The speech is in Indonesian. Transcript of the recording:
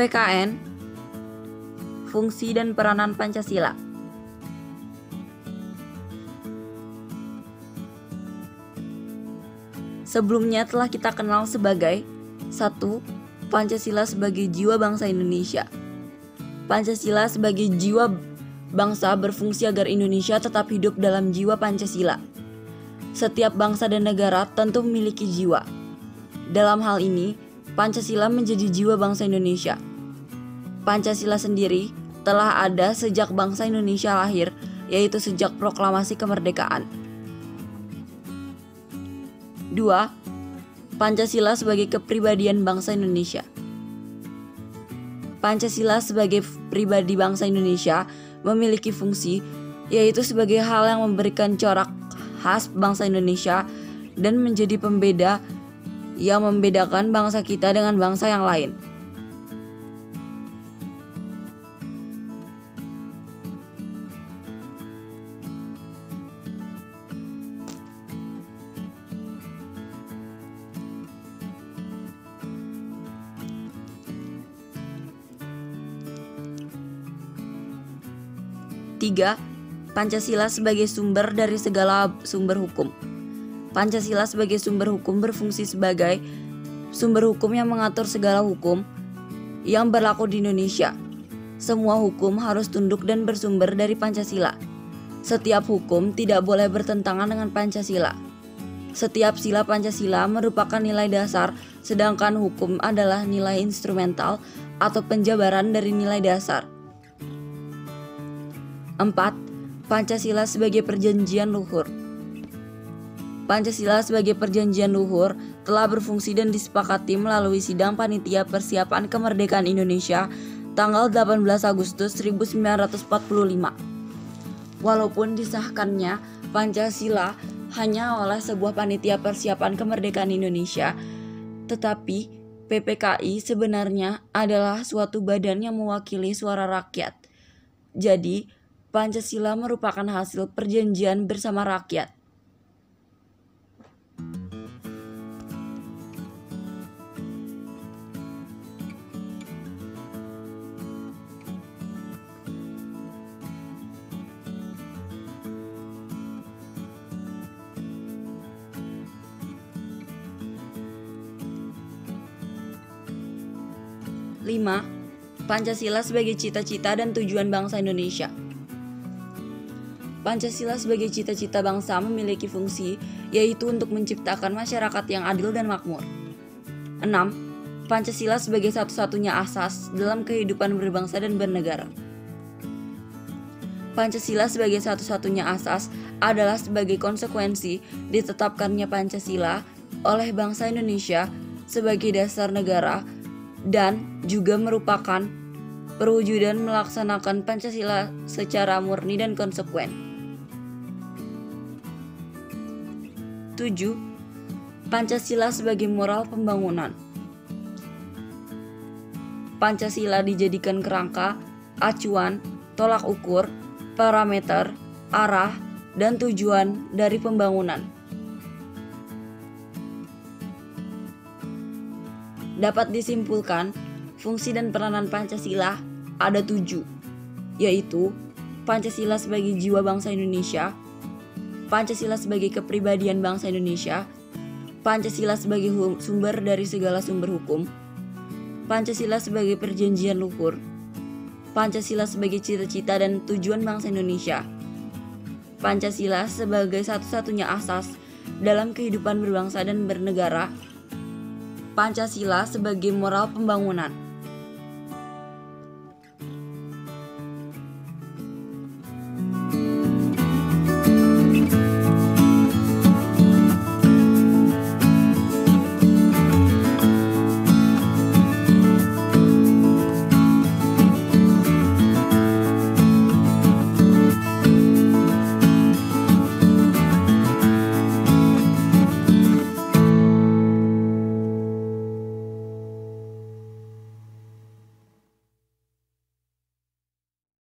PKN, fungsi dan peranan Pancasila. Sebelumnya telah kita kenal sebagai 1. Pancasila sebagai jiwa bangsa Indonesia. Pancasila sebagai jiwa bangsa berfungsi agar Indonesia tetap hidup dalam jiwa Pancasila. Setiap bangsa dan negara tentu memiliki jiwa. Dalam hal ini, Pancasila menjadi jiwa bangsa Indonesia. Pancasila sendiri telah ada sejak bangsa Indonesia lahir, yaitu sejak proklamasi kemerdekaan. 2. Pancasila sebagai kepribadian bangsa Indonesia. Pancasila sebagai pribadi bangsa Indonesia memiliki fungsi, yaitu sebagai hal yang memberikan corak khas bangsa Indonesia dan menjadi pembeda yang membedakan bangsa kita dengan bangsa yang lain. Tiga, Pancasila sebagai sumber dari segala sumber hukum. Pancasila sebagai sumber hukum berfungsi sebagai sumber hukum yang mengatur segala hukum yang berlaku di Indonesia. Semua hukum harus tunduk dan bersumber dari Pancasila. Setiap hukum tidak boleh bertentangan dengan Pancasila. Setiap sila Pancasila merupakan nilai dasar, sedangkan hukum adalah nilai instrumental atau penjabaran dari nilai dasar. 4. Pancasila sebagai perjanjian luhur. Pancasila sebagai perjanjian luhur telah berfungsi dan disepakati melalui Sidang Panitia Persiapan Kemerdekaan Indonesia tanggal 18 Agustus 1945. Walaupun disahkannya Pancasila hanya oleh sebuah Panitia Persiapan Kemerdekaan Indonesia, tetapi PPKI sebenarnya adalah suatu badan yang mewakili suara rakyat. Jadi, Pancasila merupakan hasil perjanjian bersama rakyat. Lima, Pancasila sebagai cita-cita dan tujuan bangsa Indonesia. Pancasila sebagai cita-cita bangsa memiliki fungsi, yaitu untuk menciptakan masyarakat yang adil dan makmur. 6. Pancasila sebagai satu-satunya asas dalam kehidupan berbangsa dan bernegara. Pancasila sebagai satu-satunya asas adalah sebagai konsekuensi ditetapkannya Pancasila oleh bangsa Indonesia sebagai dasar negara dan juga merupakan perwujudan melaksanakan Pancasila secara murni dan konsekuen. 7. Pancasila sebagai moral pembangunan. Pancasila dijadikan kerangka, acuan, tolak ukur, parameter, arah, dan tujuan dari pembangunan. Dapat disimpulkan, fungsi dan peranan Pancasila ada 7, yaitu Pancasila sebagai jiwa bangsa Indonesia, Pancasila sebagai kepribadian bangsa Indonesia, Pancasila sebagai sumber dari segala sumber hukum, Pancasila sebagai perjanjian luhur, Pancasila sebagai cita-cita dan tujuan bangsa Indonesia, Pancasila sebagai satu-satunya asas dalam kehidupan berbangsa dan bernegara, Pancasila sebagai moral pembangunan.